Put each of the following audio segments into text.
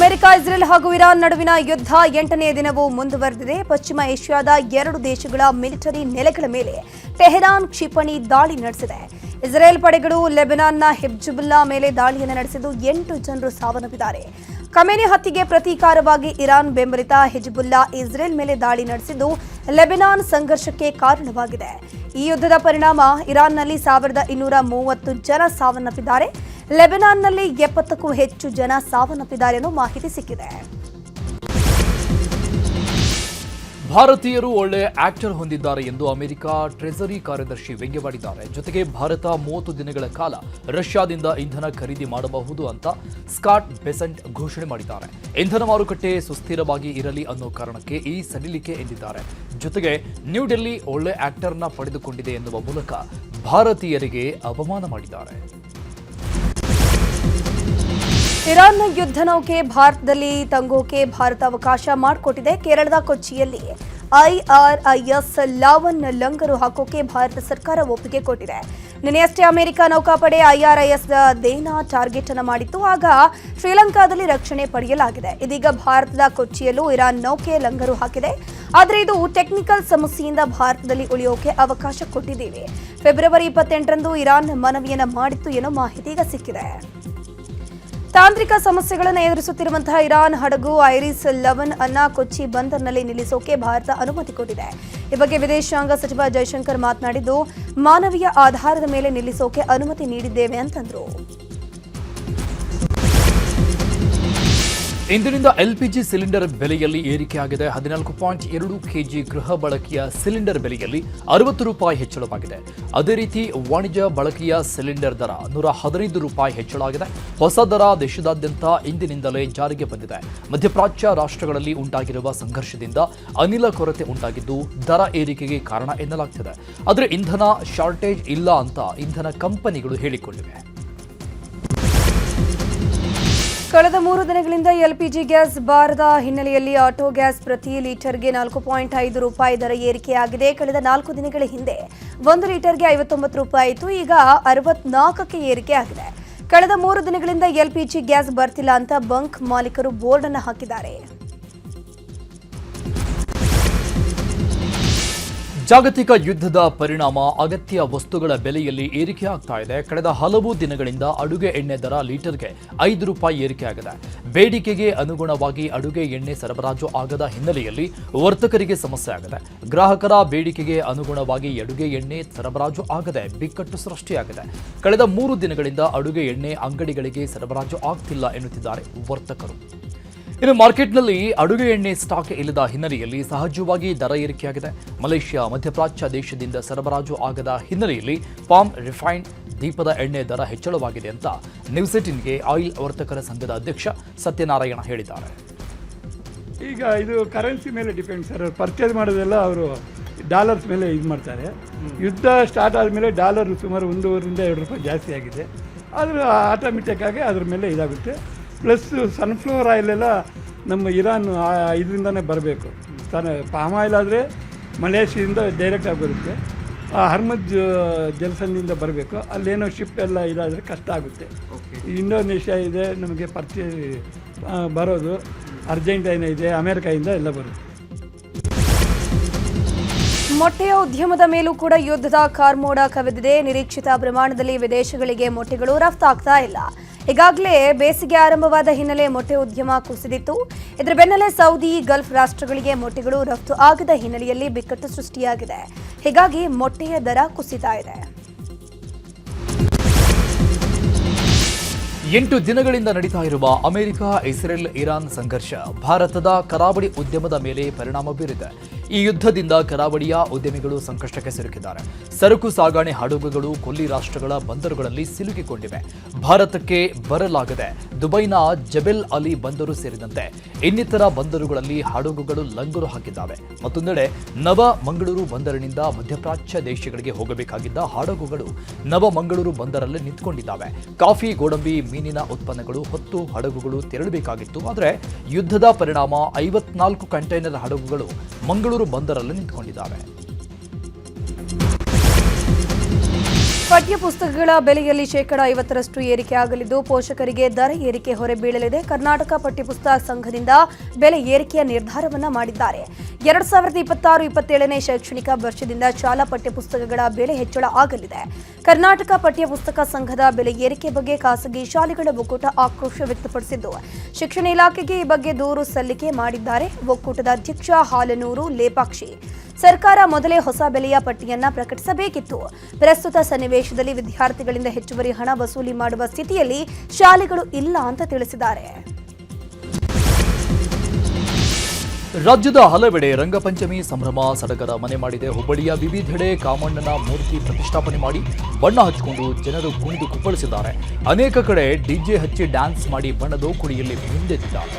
America, Israel ಹಾಗೂ Iran ನಡುವಿನ ಯುದ್ಧ 8ನೇ ದಿನವೂ ಮುಂದುವರೆದಿದೆ. ಪಶ್ಚಿಮ ಏಷ್ಯಾದ 2 ದೇಶಗಳ ಮಿಲಿಟರಿ ನೆಲೆಗಳ ಮೇಲೆ ಟೆಹರಾನ್ ಕ್ಷಿಪಣಿ ದಾಳಿ ನಡೆಸಿದೆ. ಇಸ್ರೇಲ್ ಪಡೆಗಳು ಲೆಬನಾನ್ನ ಹಿಜ್ಬುಲ್ಲಾ ಮೇಲೆ ದಾಳಿಯನ್ನು ನಡೆಸಿದ್ದು 8 ಜನರು ಸಾವನ್ನಪ್ಪಿದ್ದಾರೆ. ಖಮೇನಿ ಹತ್ಯೆಗೆ ಪ್ರತೀಕಾರವಾಗಿ ಇರಾನ್ ಬೆಂಬಲಿತ ಹಿಜ್ಬುಲ್ಲಾ ಇಸ್ರೇಲ್ ಮೇಲೆ ದಾಳಿ ನಡೆಸಿದ್ದು ಲೆಬನಾನ್ ಸಂಘರ್ಷಕ್ಕೆ ಕಾರಣವಾಗಿದೆ. ಈ ಯುದ್ಧದ ಪರಿಣಾಮ ಇರಾನ್ನಲ್ಲಿ 1230 ಜನ ಸಾವನ್ನಪ್ಪಿದ್ದಾರೆ. ಲೆಬನಾನ್ನಲ್ಲಿ 70ಕ್ಕೂ ಹೆಚ್ಚು ಜನ ಸಾವನ್ನಪ್ಪಿದ್ದಾರೆ ಅನ್ನೋ ಮಾಹಿತಿ ಸಿಕ್ಕಿದೆ. ಭಾರತೀಯರು ಒಳ್ಳೆ ಆಕ್ಟರ್ ಹೊಂದಿದ್ದಾರೆ ಎಂದು ಅಮೆರಿಕ ಟ್ರೆಜರಿ ಕಾರ್ಯದರ್ಶಿ ವ್ಯಂಗ್ಯವಾಡಿದ್ದಾರೆ. ಜೊತೆಗೆ ಭಾರತ 30 ದಿನಗಳ ಕಾಲ ರಷ್ಯಾದಿಂದ ಇಂಧನ ಖರೀದಿ ಮಾಡಬಹುದು ಅಂತ ಸ್ಕಾಟ್ ಬೆಸೆಂಟ್ ಘೋಷಣೆ ಮಾಡಿದ್ದಾರೆ. ಇಂಧನ ಮಾರುಕಟ್ಟೆ ಸುಸ್ಥಿರವಾಗಿ ಇರಲಿ ಅನ್ನೋ ಕಾರಣಕ್ಕೆ ಈ ಸಡಿಲಿಕೆ ಎಂದಿದ್ದಾರೆ. ಜೊತೆಗೆ ನ್ಯೂ ಡೆಲ್ಲಿ ಒಳ್ಳೆ ಆಕ್ಟರ್ನ ಪಡೆದುಕೊಂಡಿದೆ ಎನ್ನುವ ಮೂಲಕ ಭಾರತೀಯರಿಗೆ ಅಪಮಾನ ಮಾಡಿದ್ದಾರೆ. ಇರಾನ್ನ ಯುದ್ಧ ನೌಕೆ ಭಾರತದಲ್ಲಿ ತಂಗೋಕೆ ಭಾರತ ಅವಕಾಶ ಮಾಡಿಕೊಟ್ಟಿದೆ. ಕೇರಳದ ಕೊಚ್ಚಿಯಲ್ಲಿ IRIS ಲಾವನ್ ಲಂಗರು ಹಾಕೋಕೆ ಭಾರತ ಸರ್ಕಾರ ಒಪ್ಪಿಗೆ ಕೊಟ್ಟಿದೆ. ನಿನ್ನೆಯಷ್ಟೇ ಅಮೆರಿಕ ನೌಕಾಪಡೆ IRIS ದೇನಾ ಟಾರ್ಗೆಟ್ ಅನ್ನು ಮಾಡಿತ್ತು. ಆಗ ಶ್ರೀಲಂಕಾದಲ್ಲಿ ರಕ್ಷಣೆ ಪಡೆಯಲಾಗಿದೆ. ಇದೀಗ ಭಾರತದ ಕೊಚ್ಚಿಯಲ್ಲೂ ಇರಾನ್ ನೌಕೆ ಲಂಗರು ಹಾಕಿದೆ. ಆದರೆ ಇದು ಟೆಕ್ನಿಕಲ್ ಸಮಸ್ಯೆಯಿಂದ ಭಾರತದಲ್ಲಿ ಉಳಿಯೋಕೆ ಅವಕಾಶ ಕೊಟ್ಟಿದ್ದೇವೆ. ಫೆಬ್ರವರಿ 28ರಂದು ಇರಾನ್ ಮನವಿಯನ್ನ ಮಾಡಿತ್ತು ಎನ್ನೋ ಮಾಹಿತಿ ಈಗ ಸಿಕ್ಕಿದೆ. ತಾಂತ್ರಿಕ ಸಮಸ್ಯೆಗಳನ್ನು ಎದುರಿಸುತ್ತಿರುವಂತಹ ಇರಾನ್ ಹಡಗು ಐರಿಸ್ 11 ಅನ್ನ ಕೊಚ್ಚಿ ಬಂದರ್ನಲ್ಲಿ ನಿಲ್ಲಿಸೋಕೆ ಭಾರತ ಅನುಮತಿ ಕೊಟ್ಟಿದೆ. ಈ ಬಗ್ಗೆ ವಿದೇಶಾಂಗ ಸಚಿವ ಜೈಶಂಕರ್ ಮಾತನಾಡಿದ್ದು, ಮಾನವೀಯ ಆಧಾರದ ಮೇಲೆ ನಿಲ್ಲಿಸೋಕೆ ಅನುಮತಿ ನೀಡಿದ್ದೇವೆ ಅಂತಂದ್ರು. ಇಂದಿನಿಂದ LPG ಸಿಲಿಂಡರ್ ಬೆಲೆಯಲ್ಲಿ ಏರಿಕೆಯಾಗಿದೆ. 14.2 kg ಗೃಹ ಬಳಕೆಯ ಸಿಲಿಂಡರ್ ಬೆಲೆಯಲ್ಲಿ 60 ರೂಪಾಯಿ ಹೆಚ್ಚಳವಾಗಿದೆ. ಅದೇ ರೀತಿ ವಾಣಿಜ್ಯ ಬಳಕೆಯ ಸಿಲಿಂಡರ್ ದರ 115 ರೂಪಾಯಿ ಹೆಚ್ಚಳವಾಗಿದೆ. ಹೊಸ ದರ ದೇಶದಾದ್ಯಂತ ಇಂದಿನಿಂದಲೇ ಜಾರಿಗೆ ಬಂದಿದೆ. ಮಧ್ಯಪ್ರಾಚ್ಯ ರಾಷ್ಟ್ರಗಳಲ್ಲಿ ಉಂಟಾಗಿರುವ ಸಂಘರ್ಷದಿಂದ ಅನಿಲ ಕೊರತೆ ಉಂಟಾಗಿದ್ದು ದರ ಏರಿಕೆಗೆ ಕಾರಣ ಎನ್ನಲಾಗ್ತಿದೆ. ಆದರೆ ಇಂಧನ ಶಾರ್ಟೇಜ್ ಇಲ್ಲ ಅಂತ ಇಂಧನ ಕಂಪನಿಗಳು ಹೇಳಿಕೊಂಡಿವೆ. ಕಳೆದ 3 ದಿನಗಳಿಂದ LPG ಗ್ಯಾಸ್ ಬಾರದ ಹಿನ್ನೆಲೆಯಲ್ಲಿ ಆಟೋ ಗ್ಯಾಸ್ ಪ್ರತಿ ಲೀಟರ್ಗೆ 4.5 ರೂಪಾಯಿ ದರ ಏರಿಕೆಯಾಗಿದೆ. ಕಳೆದ 4 ದಿನಗಳ ಹಿಂದೆ 1 ಲೀಟರ್ಗೆ 59 ರೂಪಾಯಿ ಇತ್ತು. ಈಗ 64ಕ್ಕೆ ಏರಿಕೆಯಾಗಿದೆ. ಕಳೆದ 3 ದಿನಗಳಿಂದ LPG ಗ್ಯಾಸ್ ಬರ್ತಿಲ್ಲ ಅಂತ ಬಂಕ್ ಮಾಲೀಕರು ಬೋರ್ಡ್ ಅನ್ನು ಹಾಕಿದ್ದಾರೆ. ಜಾಗತಿಕ ಯುದ್ಧದ ಪರಿಣಾಮ ಅಗತ್ಯ ವಸ್ತುಗಳ ಬೆಲೆಯಲ್ಲಿ ಏರಿಕೆಯಾಗ್ತಾ ಇದೆ. ಕಳೆದ ಹಲವು ದಿನಗಳಿಂದ ಅಡುಗೆ ಎಣ್ಣೆ ದರ ಲೀಟರ್ಗೆ 5 ರೂಪಾಯಿ ಏರಿಕೆಯಾಗಿದೆ. ಬೇಡಿಕೆಗೆ ಅನುಗುಣವಾಗಿ ಅಡುಗೆ ಎಣ್ಣೆ ಸರಬರಾಜು ಆಗದ ಹಿನ್ನೆಲೆಯಲ್ಲಿ ವರ್ತಕರಿಗೆ ಸಮಸ್ಯೆ ಆಗಿದೆ. ಗ್ರಾಹಕರ ಬೇಡಿಕೆಗೆ ಅನುಗುಣವಾಗಿ ಅಡುಗೆ ಎಣ್ಣೆ ಸರಬರಾಜು ಆಗದೆ ಬಿಕ್ಕಟ್ಟು ಸೃಷ್ಟಿಯಾಗಿದೆ. ಕಳೆದ 3 ದಿನಗಳಿಂದ ಅಡುಗೆ ಎಣ್ಣೆ ಅಂಗಡಿಗಳಿಗೆ ಸರಬರಾಜು ಆಗ್ತಿಲ್ಲ ಎನ್ನುತ್ತಿದ್ದಾರೆ ವರ್ತಕರು. ಇನ್ನು ಮಾರ್ಕೆಟ್ನಲ್ಲಿ ಅಡುಗೆ ಎಣ್ಣೆ ಸ್ಟಾಕ್ ಇಲ್ಲದ ಹಿನ್ನೆಲೆಯಲ್ಲಿ ಸಹಜವಾಗಿ ದರ ಏರಿಕೆಯಾಗಿದೆ. ಮಲೇಷ್ಯಾ, ಮಧ್ಯಪ್ರಾಚ್ಯ ದೇಶದಿಂದ ಸರಬರಾಜು ಆಗದ ಹಿನ್ನೆಲೆಯಲ್ಲಿ ಪಾಮ್ ರಿಫೈನ್ಡ್ ದೀಪದ ಎಣ್ಣೆ ದರ ಹೆಚ್ಚಳವಾಗಿದೆ ಅಂತ ನ್ಯೂಸ್ 18ಗೆ ಆಯಿಲ್ ವರ್ತಕರ ಸಂಘದ ಅಧ್ಯಕ್ಷ ಸತ್ಯನಾರಾಯಣ ಹೇಳಿದ್ದಾರೆ. ಈಗ ಇದು ಕರೆನ್ಸಿ ಮೇಲೆ ಡಿಪೆಂಡ್ ಸರ್. ಪರ್ಚೇಸ್ ಮಾಡೋದೆಲ್ಲ ಅವರು ಡಾಲರ್ಸ್ ಮೇಲೆ ಇದು ಮಾಡ್ತಾರೆ. ಯುದ್ಧ ಸ್ಟಾರ್ಟ್ ಆದಮೇಲೆ ಡಾಲರ್ ಸುಮಾರು 1.5 2 ರೂಪಾಯಿ ಜಾಸ್ತಿ ಆಗಿದೆ. ಆದರೆ ಆಟೋಮೆಟಿಕ್ ಆಗಿ ಅದ್ರ ಮೇಲೆ ಇದಾಗುತ್ತೆ. ಪ್ಲಸ್ ಸನ್ಫ್ಲವರ್ ಆಯಿಲೆಲ್ಲ ನಮ್ಮ ಇರಾನ್ ಇದರಿಂದನೇ ಬರಬೇಕು. ಪಾಮ್ ಆಯಿಲ್ ಆದರೆ ಮಲೇಷಿಯಿಂದ ಡೈರೆಕ್ಟಾಗಿ ಬರುತ್ತೆ. ಹರ್ಮಜ್ ಜಲಸಂಧಿಯಿಂದ ಬರಬೇಕು. ಅಲ್ಲೇನೋ ಶಿಪ್ ಎಲ್ಲ ಇದಾದರೆ ಕಷ್ಟ ಆಗುತ್ತೆ. ಇಂಡೋನೇಷ್ಯಾ ಇದೆ ನಮಗೆ ಪರ್ಚೇಸ್ ಬರೋದು, ಅರ್ಜೆಂಟೈನಾ ಇದೆ, ಅಮೇರಿಕಾಯಿಂದ ಎಲ್ಲ ಬರುತ್ತೆ. ಮೊಟ್ಟೆಯ ಉದ್ಯಮದ ಮೇಲೂ ಕೂಡ ಯುದ್ಧದ ಕಾರ್ಮೋಡ ಕವಿದಿದೆ. ನಿರೀಕ್ಷಿತ ಪ್ರಮಾಣದಲ್ಲಿ ವಿದೇಶಗಳಿಗೆ ಮೊಟ್ಟೆಗಳು ರಫ್ತಾಗ್ತಾ ಇಲ್ಲ. ಈಗಾಗಲೇ ಬೇಸಿಗೆ ಆರಂಭವಾದ ಹಿನ್ನೆಲೆ ಮೊಟ್ಟೆ ಉದ್ಯಮ ಕುಸಿದಿತ್ತು. ಇದರ ಬೆನ್ನಲ್ಲೇ ಸೌದಿ, ಗಲ್ಫ್ ರಾಷ್ಟ್ರಗಳಿಗೆ ಮೊಟ್ಟೆಗಳು ರಫ್ತು ಆಗದ ಹಿನ್ನೆಲೆಯಲ್ಲಿ ಬಿಕ್ಕಟ್ಟು ಸೃಷ್ಟಿಯಾಗಿದೆ. ಹೀಗಾಗಿ ಮೊಟ್ಟೆಯ ದರ ಕುಸಿತಾ ಇದೆ. 8 ದಿನಗಳಿಂದ ನಡೀತಾ ಇರುವ ಅಮೆರಿಕ, ಇಸ್ರೇಲ್, ಇರಾನ್ ಸಂಘರ್ಷ ಭಾರತದ ಕರಾವಳಿ ಉದ್ಯಮದ ಮೇಲೆ ಪರಿಣಾಮ ಬೀರಿದೆ. ಈ ಯುದ್ಧದಿಂದ ಕರಾವಳಿಯ ಉದ್ಯಮಿಗಳು ಸಂಕಷ್ಟಕ್ಕೆ ಸಿಲುಕಿದ್ದಾರೆ. ಸರಕು ಸಾಗಣೆ ಹಡಗುಗಳು ಕೊಲ್ಲಿ ರಾಷ್ಟ್ರಗಳ ಬಂದರುಗಳಲ್ಲಿ ಸಿಲುಕಿಕೊಂಡಿವೆ. ಭಾರತಕ್ಕೆ ಬರಲಾಗದೆ ದುಬೈನ ಜಬೆಲ್ ಅಲಿ ಬಂದರು ಸೇರಿದಂತೆ ಇನ್ನಿತರ ಬಂದರುಗಳಲ್ಲಿ ಹಡಗುಗಳು ಲಂಗರು ಹಾಕಿದ್ದಾವೆ. ಮತ್ತೊಂದೆಡೆ ನವ ಮಂಗಳೂರು ಬಂದರಿನಿಂದ ಮಧ್ಯಪ್ರಾಚ್ಯ ದೇಶಗಳಿಗೆ ಹೋಗಬೇಕಾಗಿದ್ದ ಹಡಗುಗಳು ನವ ಮಂಗಳೂರು ಬಂದರಲ್ಲಿ ನಿಂತುಕೊಂಡಿದ್ದಾವೆ. ಕಾಫಿ, ಗೋಡಂಬಿ, ಮೀನಿನ ಉತ್ಪನ್ನಗಳು ಹೊತ್ತು ಹಡಗುಗಳು ತೆರಳಬೇಕಾಗಿತ್ತು. ಆದರೆ ಯುದ್ಧದ ಪರಿಣಾಮ 54 ಕಂಟೈನರ್ ಹಡಗುಗಳು ಮಂಗಳೂರು ಬಂದರಲ್ಲಿ ನಿಂತುಕೊಂಡಿದ್ದಾವೆ. ಪಠ್ಯ ಪುಸ್ತಕಗಳ ಬೆಲೆಯಲ್ಲಿ ಶೇಕಡಾ 50ರಷ್ಟು ಏರಿಕೆ ಆಗಲಿದ್ದು ಪೋಷಕರಿಗೆ ದರ ಏರಿಕೆ ಹೊರೆ ಬೀಳಲಿದೆ. ಕರ್ನಾಟಕ ಪಠ್ಯಪುಸ್ತಕ ಸಂಘದಿಂದ ಬೆಲೆ ಏರಿಕೆಯ ನಿರ್ಧಾರವನ್ನ ಮಾಡಿದ್ದಾರೆ. 2026-27ನೇ ಶೈಕ್ಷಣಿಕ ವರ್ಷದಿಂದ ಶಾಲಾ ಪಠ್ಯಪುಸ್ತಕಗಳ ಬೆಲೆ ಹೆಚ್ಚಳ ಆಗಲಿದೆ. ಕರ್ನಾಟಕ ಪಠ್ಯಪುಸ್ತಕ ಸಂಘದ ಬೆಲೆ ಏರಿಕೆ ಬಗ್ಗೆ ಖಾಸಗಿ ಶಾಲೆಗಳ ಒಕ್ಕೂಟ ಆಕ್ರೋಶ ವ್ಯಕ್ತಪಡಿಸಿದ್ದು, ಶಿಕ್ಷಣ ಇಲಾಖೆಗೆ ಈ ಬಗ್ಗೆ ದೂರು ಸಲ್ಲಿಕೆ ಮಾಡಿದ್ದಾರೆ. ಒಕ್ಕೂಟದ ಅಧ್ಯಕ್ಷ ಹಾಲನೂರು ಲೇಪಾಕ್ಷಿ, ಸರ್ಕಾರ ಮೊದಲೇ ಹೊಸ ಬೆಲೆಯ ಪಟ್ಟಿಯನ್ನ ಪ್ರಕಟಿಸಬೇಕಿತ್ತು. ಪ್ರಸ್ತುತ ಸನ್ನಿವೇಶದಲ್ಲಿ ವಿದ್ಯಾರ್ಥಿಗಳಿಂದ ಹೆಚ್ಚುವರಿ ಹಣ ವಸೂಲಿ ಮಾಡುವ ಸ್ಥಿತಿಯಲ್ಲಿ ಶಾಲೆಗಳು ಇಲ್ಲ ಅಂತ ತಿಳಿಸಿದ್ದಾರೆ. ರಾಜ್ಯದ ಹಲವೆಡೆ ರಂಗಪಂಚಮಿ ಸಂಭ್ರಮ ಸಡಗರ ಮನೆ ಮಾಡಿದೆ. ಹುಬ್ಬಳ್ಳಿಯ ವಿವಿಧೆಡೆ ಕಾಮಣ್ಣನ ಮೂರ್ತಿ ಪ್ರತಿಷ್ಠಾಪನೆ ಮಾಡಿ ಬಣ್ಣ ಹಚ್ಚಿಕೊಂಡು ಜನರು ಕುಣಿದು ಕುಪ್ಪಳಿಸಿದ್ದಾರೆ. ಅನೇಕ ಕಡೆ ಡಿಜೆ ಹಚ್ಚಿ ಡ್ಯಾನ್ಸ್ ಮಾಡಿ ಬಣ್ಣದ ಕುಣಿಯಲ್ಲಿ ಮುಂದೆದ್ದಿದ್ದಾರೆ.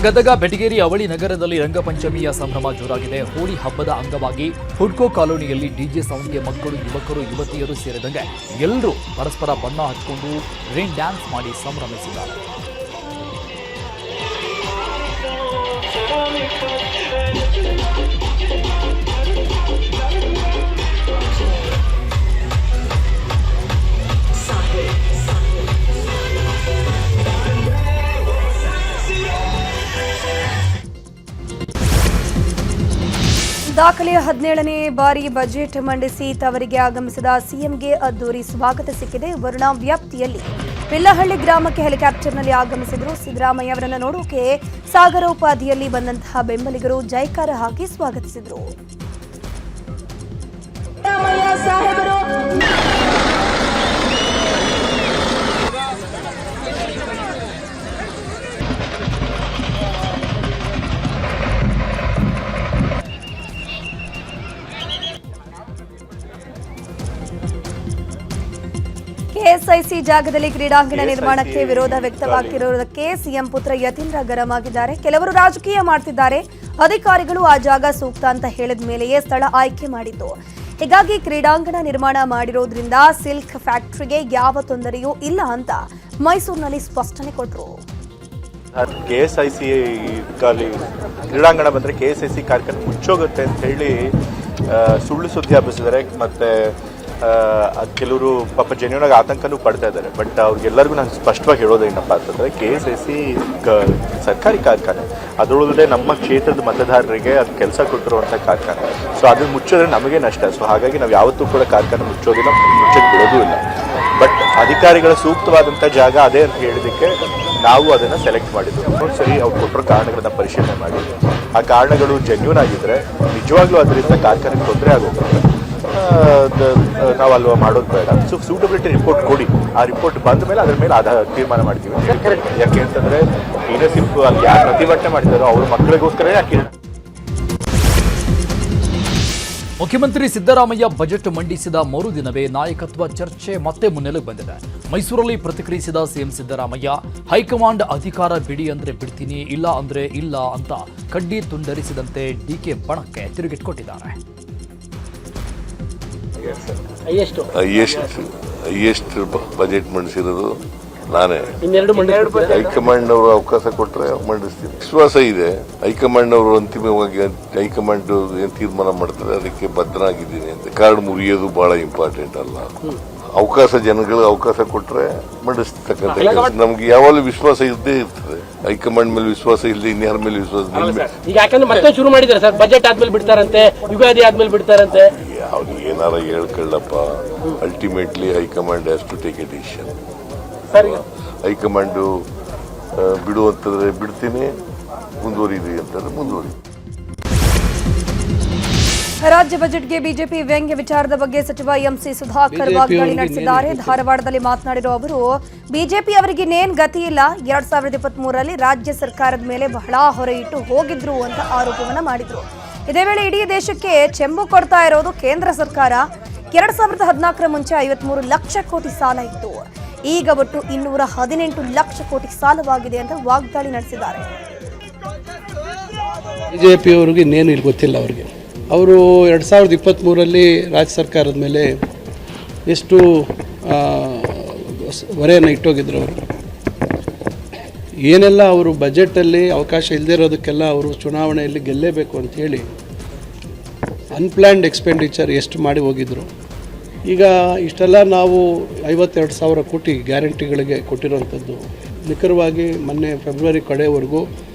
ಗದಗ ಬೆಟಗೇರಿ ಅವಳಿ ನಗರದಲ್ಲಿ ರಂಗಪಂಚಮಿಯ ಸಂಭ್ರಮ ಜೋರಾಗಿದೆ. ಹೋಳಿ ಹಬ್ಬದ ಅಂಗವಾಗಿ ಹುಡ್ಕೋ ಕಾಲೋನಿಯಲ್ಲಿ ಡಿಜೆ ಸೌಂಡ್ಗೆ ಮಕ್ಕಳು, ಯುವಕರು, ಯುವತಿಯರು ಸೇರಿದಂತೆ ಎಲ್ಲರೂ ಪರಸ್ಪರ ಬಣ್ಣ ಹಚ್ಚಿಕೊಂಡು ರೈನ್ ಡ್ಯಾನ್ಸ್ ಮಾಡಿ ಸಂಭ್ರಮಿಸಿದ್ದಾರೆ. ದಾಖಲೆಯ 17ನೇ ಬಾರಿ ಬಜೆಟ್ ಮಂಡಿಸಿ ತವರಿಗೆ ಆಗಮಿಸಿದ ಸಿಎಂಗೆ ಅದ್ದೂರಿ ಸ್ವಾಗತ ಸಿಕ್ಕಿದೆ. ವರುಣಾ ವ್ಯಾಪ್ತಿಯಲ್ಲಿ ಪಿಲ್ಲಹಳ್ಳಿ ಗ್ರಾಮಕ್ಕೆ ಹೆಲಿಕಾಪ್ಟರ್ನಲ್ಲಿ ಆಗಮಿಸಿದರು. ಸಿದ್ದರಾಮಯ್ಯ ಅವರನ್ನು ನೋಡೋಕೆ ಸಾಗರೋಪಾದಿಯಲ್ಲಿ ಬಂದಂತಹ ಬೆಂಬಲಿಗರು ಜೈಕಾರ ಹಾಕಿ ಸ್ವಾಗತಿಸಿದರು. ಕೆಎಸ್ಐಸಿ ಜಾಗದಲ್ಲಿ ಕ್ರೀಡಾಂಗಣ ನಿರ್ಮಾಣಕ್ಕೆ ವಿರೋಧ ವ್ಯಕ್ತವಾಗ್ತಿರುವುದಕ್ಕೆ ಸಿಎಂ ಪುತ್ರ ಯತೀಂದ್ರ ಗರಂ ಆಗಿದ್ದಾರೆ. ಕೆಲವರು ರಾಜಕೀಯ ಮಾಡ್ತಿದ್ದಾರೆ, ಅಧಿಕಾರಿಗಳು ಆ ಜಾಗ ಸೂಕ್ತ ಅಂತ ಹೇಳಿದ ಮೇಲೆಯೇ ಸ್ಥಳ ಆಯ್ಕೆ ಮಾಡಿದ್ದು. ಹೀಗಾಗಿ ಕ್ರೀಡಾಂಗಣ ನಿರ್ಮಾಣ ಮಾಡಿರೋದ್ರಿಂದ ಸಿಲ್ಕ್ ಫ್ಯಾಕ್ಟರಿಗೆ ಯಾವ ತೊಂದರೆಯೂ ಇಲ್ಲ ಅಂತ ಮೈಸೂರಿನಲ್ಲಿ ಸ್ಪಷ್ಟನೆ ಕೊಟ್ಟರು. ಕೆಎಸ್ಐಸಿ ಕ್ರೀಡಾಂಗಣ ಬಂದರೆ ಕೆಎಸ್ಐಸಿ ಕಾರ್ಯಕ್ರಮ ಮುಚ್ಚೋಗುತ್ತೆ ಅಂತ ಹೇಳಿ ಸುಳ್ಳು ಸುದ್ದಿ ಹಬ್ಬಿಸಿದ್ದಾರೆ. ಮತ್ತು ಕೆಲವರು ಪಾಪ ಜೆನ್ಯೂನಾಗಿ ಆತಂಕನೂ ಪಡ್ತಾ ಇದ್ದಾರೆ. ಬಟ್ ಅವ್ರಿಗೆಲ್ಲರಿಗೂ ನಾನು ಸ್ಪಷ್ಟವಾಗಿ ಹೇಳೋದೇನಪ್ಪ ಅಂತಂದರೆ ಕೆಎಸ್ಐಸಿ ಸರ್ಕಾರಿ ಕಾರ್ಖಾನೆ, ಅದರೊಳಗಡೆ ನಮ್ಮ ಕ್ಷೇತ್ರದ ಮತದಾರರಿಗೆ ಅದು ಕೆಲಸ ಕೊಟ್ಟಿರುವಂಥ ಕಾರ್ಖಾನೆ. ಸೊ ಅದನ್ನು ಮುಚ್ಚಿದ್ರೆ ನಮಗೆ ನಷ್ಟ. ಸೊ ಹಾಗಾಗಿ ನಾವು ಯಾವತ್ತೂ ಕೂಡ ಕಾರ್ಖಾನೆ ಮುಚ್ಚೋದಿಲ್ಲ, ಮುಚ್ಚಕ್ಕೆ ಬಿಡೋದೂ ಇಲ್ಲ. ಬಟ್ ಅಧಿಕಾರಿಗಳ ಸೂಕ್ತವಾದಂಥ ಜಾಗ ಅದೇ ಅಂತ ಹೇಳಿದ್ದಕ್ಕೆ ನಾವು ಅದನ್ನು ಸೆಲೆಕ್ಟ್ ಮಾಡಿದ್ದು. ಸರಿ, ಅವ್ರು ಕೊಟ್ಟರೋ ಕಾರಣಗಳನ್ನ ಪರಿಶೀಲನೆ ಮಾಡಿ ಆ ಕಾರಣಗಳು ಜೆನ್ಯೂನ್ ಆಗಿದ್ದರೆ ನಿಜವಾಗ್ಲೂ ಅದರಿಂದ ಕಾರ್ಖಾನೆಗೆ ತೊಂದರೆ ಆಗುತ್ತೆ. ನಾವು ಅಲ್ವಾ ಮಾಡೋದು ಬೇಡ. ಸೂಟಬಿಲಿಟಿ ರಿಪೋರ್ಟ್ ಕೊಡಿ. ಆ ರಿಪೋರ್ಟ್ ಬಂದ ಮೇಲೆ ಅದರ ಮೇಲೆ ತೀರ್ಮಾನ ಮಾಡ್ತೀವಿ. ಯಾಕೆ ಅಂತಂದರೆ ಈಗ ಸಿಂಪಲ್ ಅಲ್ಲಿ ಯಾರು ಪ್ರತಿಭಟನೆ ಮಾಡಿದಾರೋ ಅವ್ರ ಮಕ್ಕಳಿಗೋಸ್ಕರ ಯಾಕೆ. ಮುಖ್ಯಮಂತ್ರಿ ಸಿದ್ದರಾಮಯ್ಯ ಬಜೆಟ್ ಮಂಡಿಸಿದ ಮರುದಿನವೇ ನಾಯಕತ್ವ ಚರ್ಚೆ ಮತ್ತೆ ಮುನ್ನೆಲೆಗೆ ಬಂದಿದೆ. ಮೈಸೂರಲ್ಲಿ ಪ್ರತಿಕ್ರಿಯಿಸಿದ ಸಿಎಂ ಸಿದ್ದರಾಮಯ್ಯ, ಹೈಕಮಾಂಡ್ ಅಧಿಕಾರ ಬಿಡಿ ಅಂದ್ರೆ ಬಿಡ್ತೀನಿ, ಇಲ್ಲ ಅಂದ್ರೆ ಇಲ್ಲ ಅಂತ ಕಡ್ಡಿ ತುಂಡರಿಸಿದಂತೆ ಡಿಕೆ ಬಣಕ್ಕೆ ತಿರುಗಿಟ್ಕೊಟ್ಟಿದ್ದಾರೆ. ಹೈಯೆಸ್ಟ್ ಬಜೆಟ್ ಮಂಡಿಸಿರೋದು ನಾನೇ. ಹೈಕಮಾಂಡ್ ಅವರು ಅವಕಾಶ ಕೊಟ್ಟರೆ ಮಂಡಿಸ್ತೀನಿ. ವಿಶ್ವಾಸ ಇದೆ. ಹೈಕಮಾಂಡ್ ಅವರು ಅಂತಿಮವಾಗಿ ಹೈಕಮಾಂಡ್ ಏನ್ ತೀರ್ಮಾನ ಮಾಡ್ತಾರೆ ಅದಕ್ಕೆ ಬದ್ಧನಾಗಿದ್ದೀನಿ ಅಂತ. ಕಾರ್ಡ್ ಮುರಿಯೋದು ಬಹಳ ಇಂಪಾರ್ಟೆಂಟ್ ಅಲ್ಲ. ಅವಕಾಶ ಜನಗಳಿಗೆ ಅವಕಾಶ ಕೊಟ್ಟರೆ ಮಂಡಿಸ್ತಕ್ಕಂಥ ನಮ್ಗೆ ಯಾವಾಗಲೂ ವಿಶ್ವಾಸ ಇದ್ದೇ ಇರ್ತದೆ. ಹೈಕಮಾಂಡ್ ಮೇಲೆ ವಿಶ್ವಾಸ ಇಲ್ಲದೆ ಇನ್ಯಾರ ಮೇಲೆ ವಿಶ್ವಾಸ ಈಗ ಯಾಕಂದ್ರೆ ಮತ್ತೆ ಶುರು ಮಾಡಿದ್ದಾರೆ ಸರ್. ಬಜೆಟ್ ಆದ್ಮೇಲೆ ಬಿಡ್ತಾರಂತೆ, ಯುಗಾದಿ ಆದ್ಮೇಲೆ ಬಿಡ್ತಾರಂತೆ. ಅವ್ರು ಏನಾರ ಹೇಳ್ಕೊಳ್ಳಪ್ಪ. Ultimately high command has to take a decision. High command ಬಿಡುವಂತಂದ್ರೆ ಬಿಡ್ತೀನಿ, ಮುಂದುವರಿದಿ ಅಂತಂದ್ರೆ ಮುಂದುವರಿ. ರಾಜ್ಯ ಬಜೆಟ್ಗೆ ಬಿಜೆಪಿ ವ್ಯಂಗ್ಯ ವಿಚಾರದ ಬಗ್ಗೆ ಸಚಿವ ಎಂಸಿ ಸುಧಾಕರ್ ವಾಗ್ದಾಳಿ ನಡೆಸಿದ್ದಾರೆ. ಧಾರವಾಡದಲ್ಲಿ ಮಾತನಾಡಿರುವ ಅವರು, ಬಿಜೆಪಿ ಅವರಿಗೆ ಇನ್ನೇನ್ ಗತಿ ಇಲ್ಲ, 2023ರಲ್ಲಿ ರಾಜ್ಯ ಸರ್ಕಾರದ ಮೇಲೆ ಬಹಳ ಹೊರೆ ಇಟ್ಟು ಹೋಗಿದ್ರು ಅಂತ ಆರೋಪವನ್ನ ಮಾಡಿದ್ರು. ಇದೇ ವೇಳೆ ಇಡೀ ದೇಶಕ್ಕೆ ಚೆಂಬು ಕೊಡ್ತಾ ಇರೋದು ಕೇಂದ್ರ ಸರ್ಕಾರ. 2014ರ ಮುಂಚೆ 53 ಲಕ್ಷ ಕೋಟಿ ಸಾಲ ಇತ್ತು, ಈಗ ಒಟ್ಟು 218 ಲಕ್ಷ ಕೋಟಿ ಸಾಲವಾಗಿದೆ ಅಂತ ವಾಗ್ದಾಳಿ ನಡೆಸಿದ್ದಾರೆ. BJP ಅವ್ರಿಗೆ ಇನ್ನೇನು ಇಲ್ಲಿ ಗೊತ್ತಿಲ್ಲ ಅವ್ರಿಗೆ. ಅವರು 2023ರಲ್ಲಿ ರಾಜ್ಯ ಸರ್ಕಾರದ ಮೇಲೆ ಎಷ್ಟು ಹೊರೆಯನ್ನು ಇಟ್ಟೋಗಿದ್ರು ಅವರು. ಏನೆಲ್ಲ ಅವರು ಬಜೆಟಲ್ಲಿ ಅವಕಾಶ ಇಲ್ಲದೇ ಇರೋದಕ್ಕೆಲ್ಲ ಅವರು ಚುನಾವಣೆಯಲ್ಲಿ ಗೆಲ್ಲೇಬೇಕು ಅಂಥೇಳಿ ಅನ್ಪ್ಲ್ಯಾನ್ಡ್ ಎಕ್ಸ್ಪೆಂಡಿಚರ್ ಎಷ್ಟು ಮಾಡಿ ಹೋಗಿದ್ರು. ಈಗ ಇಷ್ಟೆಲ್ಲ ನಾವು 52,000 ಕೋಟಿ ಗ್ಯಾರಂಟಿಗಳಿಗೆ ಕೊಟ್ಟಿರೋವಂಥದ್ದು ನಿಖರವಾಗಿ ಮೊನ್ನೆ ಫೆಬ್ರವರಿ ಕಡೆವರೆಗೂ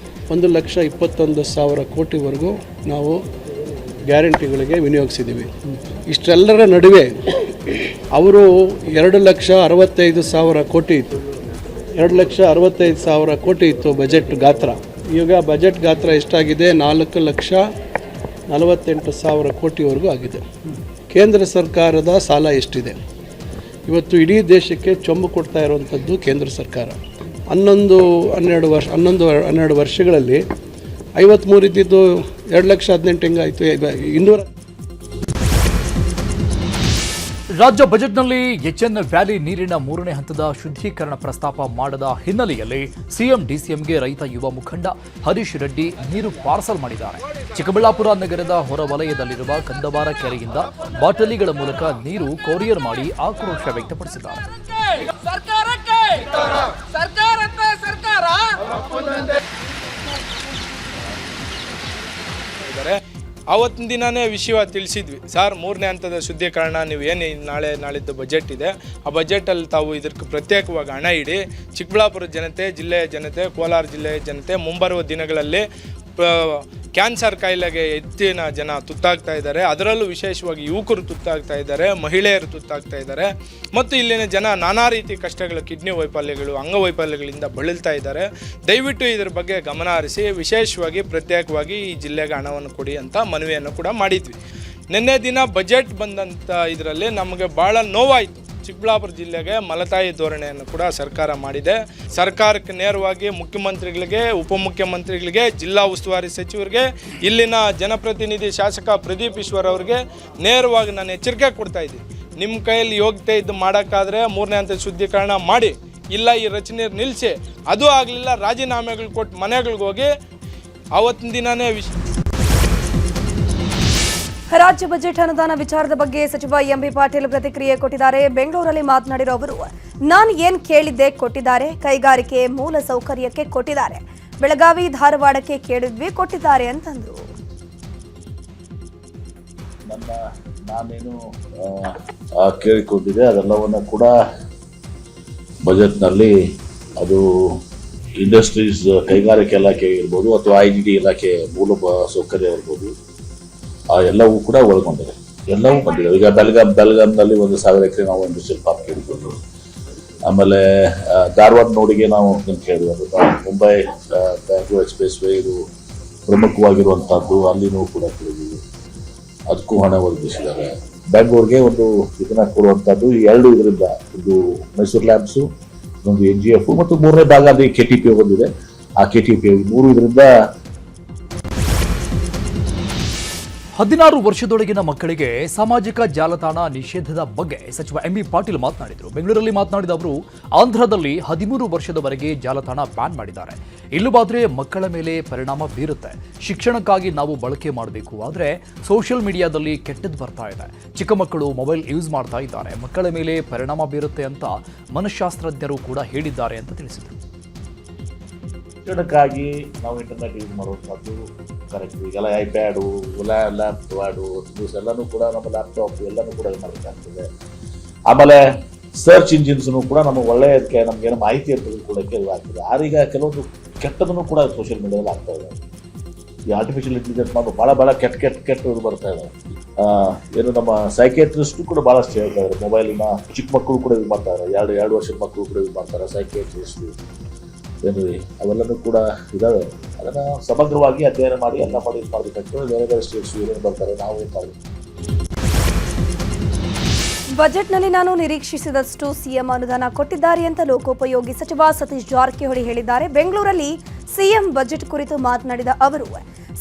1,21,000 ಕೋಟಿವರೆಗೂ ನಾವು ಗ್ಯಾರಂಟಿಗಳಿಗೆ ವಿನಿಯೋಗಿಸಿದ್ದೀವಿ. ಇಷ್ಟೆಲ್ಲರ ನಡುವೆ ಅವರು 2,65,000 ಕೋಟಿ ಇತ್ತು. 2,65,000 ಕೋಟಿ ಇತ್ತು ಬಜೆಟ್ ಗಾತ್ರ. ಈಗ ಬಜೆಟ್ ಗಾತ್ರ ಎಷ್ಟಾಗಿದೆ? 4,48,000 ಕೋಟಿವರೆಗೂ ಆಗಿದೆ. ಕೇಂದ್ರ ಸರ್ಕಾರದ ಸಾಲ ಎಷ್ಟಿದೆ? ಇವತ್ತು ಇಡೀ ದೇಶಕ್ಕೆ ಚೊಂಬು ಕೊಡ್ತಾ ಇರುವಂಥದ್ದು ಕೇಂದ್ರ ಸರ್ಕಾರ. 11-12 ವರ್ಷಗಳಲ್ಲಿ 53 ಇದ್ದಿದ್ದು 2,18,000 ಹೆಂಗಾಯಿತು? 200. ರಾಜ್ಯ ಬಜೆಟ್ನಲ್ಲಿ HN ವ್ಯಾಲಿ ನೀರಿನ 3ನೇ ಹಂತದ ಶುದ್ಧೀಕರಣ ಪ್ರಸ್ತಾಪ ಮಾಡದ ಹಿನ್ನೆಲೆಯಲ್ಲಿ ಸಿಎಂ ಡಿಸಿಎಂಗೆ ರೈತ ಯುವ ಮುಖಂಡ ಹರೀಶ್ ರೆಡ್ಡಿ ನೀರು ಪಾರ್ಸಲ್ ಮಾಡಿದ್ದಾರೆ. ಚಿಕ್ಕಬಳ್ಳಾಪುರ ನಗರದ ಹೊರವಲಯದಲ್ಲಿರುವ ಕಂದವಾರ ಕೆರೆಯಿಂದ ಬಾಟಲಿಗಳ ಮೂಲಕ ನೀರು ಕೊರಿಯರ್ ಮಾಡಿ ಆಕ್ರೋಶ ವ್ಯಕ್ತಪಡಿಸಿದ್ದಾರೆ. ಆವತ್ತಿನ ದಿನವೇ ವಿಷಯ ತಿಳಿಸಿದ್ವಿ. ಸರ್, 3ನೇ ಹಂತದ ಶುದ್ಧೀಕರಣ ನೀವು ಏನು ನಾಳಿದ್ದು ಬಜೆಟ್ ಇದೆ, ಆ ಬಜೆಟಲ್ಲಿ ತಾವು ಇದಕ್ಕೆ ಪ್ರತ್ಯೇಕವಾಗಿ ಹಣ ಇಡಿ. ಚಿಕ್ಕಬಳ್ಳಾಪುರ ಜನತೆ, ಜಿಲ್ಲೆಯ ಜನತೆ, ಕೋಲಾರ ಜಿಲ್ಲೆಯ ಜನತೆ ಮುಂಬರುವ ದಿನಗಳಲ್ಲಿ ಕ್ಯಾನ್ಸರ್ ಕಾಯಿಲೆಗೆ ಹೆಚ್ಚಿನ ಜನ ತುತ್ತಾಗ್ತಾ ಇದ್ದಾರೆ. ಅದರಲ್ಲೂ ವಿಶೇಷವಾಗಿ ಯುವಕರು ತುತ್ತಾಗ್ತಾ ಇದ್ದಾರೆ, ಮಹಿಳೆಯರು ತುತ್ತಾಗ್ತಾ ಇದ್ದಾರೆ. ಮತ್ತು ಇಲ್ಲಿನ ಜನ ನಾನಾ ರೀತಿ ಕಷ್ಟಗಳು, ಕಿಡ್ನಿ ವೈಫಲ್ಯಗಳು, ಅಂಗವೈಫಲ್ಯಗಳಿಂದ ಬಳಲ್ತಾ ಇದ್ದಾರೆ. ದಯವಿಟ್ಟು ಇದರ ಬಗ್ಗೆ ಗಮನ ಹರಿಸಿ ವಿಶೇಷವಾಗಿ ಪ್ರತ್ಯೇಕವಾಗಿ ಈ ಜಿಲ್ಲೆಗೆ ಹಣವನ್ನು ಕೊಡಿ ಅಂತ ಮನವಿಯನ್ನು ಕೂಡ ಮಾಡಿದ್ವಿ. ನಿನ್ನೆ ದಿನ ಬಜೆಟ್ ಬಂದಂಥ ಇದರಲ್ಲಿ ನಮಗೆ ಭಾಳ ನೋವಾಯಿತು. ಚಿಕ್ಕಬಳ್ಳಾಪುರ ಜಿಲ್ಲೆಗೆ ಮಲತಾಯಿ ಧೋರಣೆಯನ್ನು ಕೂಡ ಸರ್ಕಾರ ಮಾಡಿದೆ. ಸರ್ಕಾರಕ್ಕೆ ನೇರವಾಗಿ ಮುಖ್ಯಮಂತ್ರಿಗಳಿಗೆ, ಉಪಮುಖ್ಯಮಂತ್ರಿಗಳಿಗೆ, ಜಿಲ್ಲಾ ಉಸ್ತುವಾರಿ ಸಚಿವರಿಗೆ, ಇಲ್ಲಿನ ಜನಪ್ರತಿನಿಧಿ ಶಾಸಕ ಪ್ರದೀಪ್ ಈಶ್ವರ್ ಅವರಿಗೆ ನೇರವಾಗಿ ನಾನು ಎಚ್ಚರಿಕೆ ಕೊಡ್ತಾ ಇದ್ದೀನಿ. ನಿಮ್ಮ ಕೈಯಲ್ಲಿ ಯೋಗ್ಯತೆ ಇದ್ದು ಮಾಡೋಕ್ಕಾದರೆ 3ನೇ ಹಂತದ ಶುದ್ಧೀಕರಣ ಮಾಡಿ, ಇಲ್ಲ ಈ ರಚನೆ ನಿಲ್ಲಿಸಿ. ಅದು ಆಗಲಿಲ್ಲ, ರಾಜೀನಾಮೆಗಳು ಕೊಟ್ಟು ಮನೆಗಳಿಗೆ ಹೋಗಿ. ಆವತ್ತಿನ ದಿನವೇ ರಾಜ್ಯ ಬಜೆಟ್ ಅನುದಾನ ವಿಚಾರದ ಬಗ್ಗೆ ಸಚಿವ ಎಂಬಿ ಪಾಟೀಲ್ ಪ್ರತಿಕ್ರಿಯೆ ಕೊಟ್ಟಿದ್ದಾರೆ. ಬೆಂಗಳೂರಲ್ಲಿ ಮಾತನಾಡಿರೋ ಅವರು, ನಾನು ಏನು ಕೇಳಿದ್ದೆ ಕೊಟ್ಟಿದ್ದಾರೆ, ಕೈಗಾರಿಕೆ ಮೂಲ ಸೌಕರ್ಯಕ್ಕೆ ಕೊಟ್ಟಿದ್ದಾರೆ, ಬೆಳಗಾವಿ ಧಾರವಾಡಕ್ಕೆ ಕೇಳಿದ್ವಿ ಕೊಟ್ಟಿದ್ದಾರೆ ಅಂತಂದ್ರು. ನಾನೇನು ಕೇಳಿಕೊಂಡಿದ್ದೆ ಅದೆಲ್ಲವನ್ನು ಕೂಡ ಬಜೆಟ್ನಲ್ಲಿ, ಅದು ಇಂಡಸ್ಟ್ರೀಸ್ ಕೈಗಾರಿಕೆ ಇಲಾಖೆ ಇರ್ಬೋದು ಅಥವಾ IGD ಇಲಾಖೆ ಮೂಲ ಸೌಕರ್ಯ ಇರ್ಬೋದು, ಎಲ್ಲವೂ ಕೂಡ ಒಳಗೊಂಡಿದೆ. ಎಲ್ಲವೂ ಬಂದಿದೆ. ಈಗ ಬೆಲ್ಗಾಮ್ನಲ್ಲಿ 1,000 ಎಕರೆ ನಾವು ಇಂಡಸ್ಟ್ರಿಯಲ್ ಪಾರ್ಕ್ ಹಿಡಿದ್ರು. ಆಮೇಲೆ ಧಾರವಾಡ ನೋಡಿಗೆ ನಾವು ಕೇಳಿದ್ವಿ. ಮುಂಬೈ ಬ್ಯಾಂಗ್ಳೂರ್ ಎಕ್ಸ್ಪ್ರೆಸ್ ವೇ ಇದು ಪ್ರಮುಖವಾಗಿರುವಂಥದ್ದು, ಅಲ್ಲಿನೂ ಕೂಡ ಕೇಳಿದ್ವಿ. ಅದಕ್ಕೂ ಹಣ ಒದಗಿಸಿದ್ದಾರೆ. ಬೆಂಗಳೂರಿಗೆ ಒಂದು ಇದನ್ನ ಕೊಡುವಂಥದ್ದು 2 ಇದರಿಂದ, ಒಂದು ಮೈಸೂರು ಲ್ಯಾಬ್ಸು, ಒಂದು NGF ಮತ್ತು 3ನೇ ಭಾಗ ಅಲ್ಲಿ KTP ಬಂದಿದೆ. ಆ KTP 3 ಇದರಿಂದ 16 ವರ್ಷದೊಳಗಿನ ಮಕ್ಕಳಿಗೆ ಸಾಮಾಜಿಕ ಜಾಲತಾಣ ನಿಷೇಧದ ಬಗ್ಗೆ ಸಚಿವ ಎಂಬಿ ಪಾಟೀಲ್ ಮಾತನಾಡಿದರು. ಬೆಂಗಳೂರಲ್ಲಿ ಮಾತನಾಡಿದ ಅವರು, ಆಂಧ್ರದಲ್ಲಿ 13 ವರ್ಷದವರೆಗೆ ಜಾಲತಾಣ ಬ್ಯಾನ್ ಮಾಡಿದ್ದಾರೆ. ಇಲ್ಲವಾದರೆ ಮಕ್ಕಳ ಮೇಲೆ ಪರಿಣಾಮ ಬೀರುತ್ತೆ. ಶಿಕ್ಷಣಕ್ಕಾಗಿ ನಾವು ಬಳಕೆ ಮಾಡಬೇಕು, ಆದರೆ ಸೋಷಿಯಲ್ ಮೀಡಿಯಾದಲ್ಲಿ ಕೆಟ್ಟದ್ದು ಬರ್ತಾ ಇದೆ. ಚಿಕ್ಕ ಮಕ್ಕಳು ಮೊಬೈಲ್ ಯೂಸ್ ಮಾಡ್ತಾ ಇದ್ದಾರೆ, ಮಕ್ಕಳ ಮೇಲೆ ಪರಿಣಾಮ ಬೀರುತ್ತೆ ಅಂತ ಮನಃಶಾಸ್ತ್ರಜ್ಞರು ಕೂಡ ಹೇಳಿದ್ದಾರೆ ಅಂತ ತಿಳಿಸಿದರು. ಶಿಕ್ಷಣಕ್ಕಾಗಿ ನಾವು ಇಂಟರ್ನೆಟ್ ಯೂಸ್ ಮಾಡುವಂಥದ್ದು ಕರೆಕ್ಟ್. ಈಗೆಲ್ಲ ಐಪ್ಯಾಡು, ಲ್ಯಾಪ್ಟಾಡು ಎಲ್ಲನೂ ಕೂಡ ನಮ್ಮ ಲ್ಯಾಪ್ಟಾಪ್ ಎಲ್ಲನೂ ಕೂಡ ಮಾಡಬೇಕಾಗ್ತದೆ. ಆಮೇಲೆ ಸರ್ಚ್ ಇಂಜಿನ್ಸ್ನು ಕೂಡ ನಮಗೆ ಒಳ್ಳೆಯದಕ್ಕೆ ನಮಗೇನೋ ಮಾಹಿತಿಯನ್ನು ತೆಗೆದುಕೊಳ್ಳೋಕ್ಕೆ ಆಗ್ತದೆ. ಆರೀಗ ಕೆಲವೊಂದು ಕೆಟ್ಟದನ್ನು ಕೂಡ ಸೋಷಿಯಲ್ ಮೀಡಿಯಾದಲ್ಲಿ ಆಗ್ತಾ ಇದೆ. ಈ ಆರ್ಟಿಫಿಷಿಯಲ್ ಇಂಟೆಲಿಜೆನ್ಸ್ ಭಾಳ ಕೆಟ್ಟದ್ದು ಬರ್ತಾ ಇದೆ. ಏನು ನಮ್ಮ ಸೈಕೇಟ್ರಿಸ್ಟು ಕೂಡ ಭಾಳಷ್ಟು ಹೇಳ್ತಾ ಇದ್ದಾರೆ. ಮೊಬೈಲಿನ ಚಿಕ್ಕ ಮಕ್ಕಳು ಕೂಡ ಯೂಸ್ ಮಾಡ್ತಾರೆ, 2 ವರ್ಷದ ಮಕ್ಕಳು ಕೂಡ ಯೂಸ್ ಮಾಡ್ತಾರೆ ಸೈಕೇಟ್ರಿಸ್ಟು. ಏನು ಅವೆಲ್ಲನೂ ಕೂಡ ಇದ್ದಾವೆ. ಅದನ್ನು ಸಮಗ್ರವಾಗಿ ಅಧ್ಯಯನ ಮಾಡಿ ಎಲ್ಲ ಮಾಡಿ ಮಾಡಬೇಕಾಗ್ತದೆ. ಬೇರೆ ಸ್ಟೇಟ್ಸ್ ಏನೇನು ಬರ್ತಾರೆ, ನಾವು ಏನು ಮಾಡಬೇಕು. ಬಜೆಟ್ನಲ್ಲಿ ನಾನು ನಿರೀಕ್ಷಿಸಿದಷ್ಟು ಸಿಎಂ ಅನುದಾನ ಕೊಟ್ಟಿದ್ದಾರೆ ಅಂತ ಲೋಕೋಪಯೋಗಿ ಸಚಿವ ಸತೀಶ್ ಜಾರಕಿಹೊಳಿ ಹೇಳಿದ್ದಾರೆ. ಬೆಂಗಳೂರಲ್ಲಿ ಸಿಎಂ ಬಜೆಟ್ ಕುರಿತು ಮಾತನಾಡಿದ ಅವರು,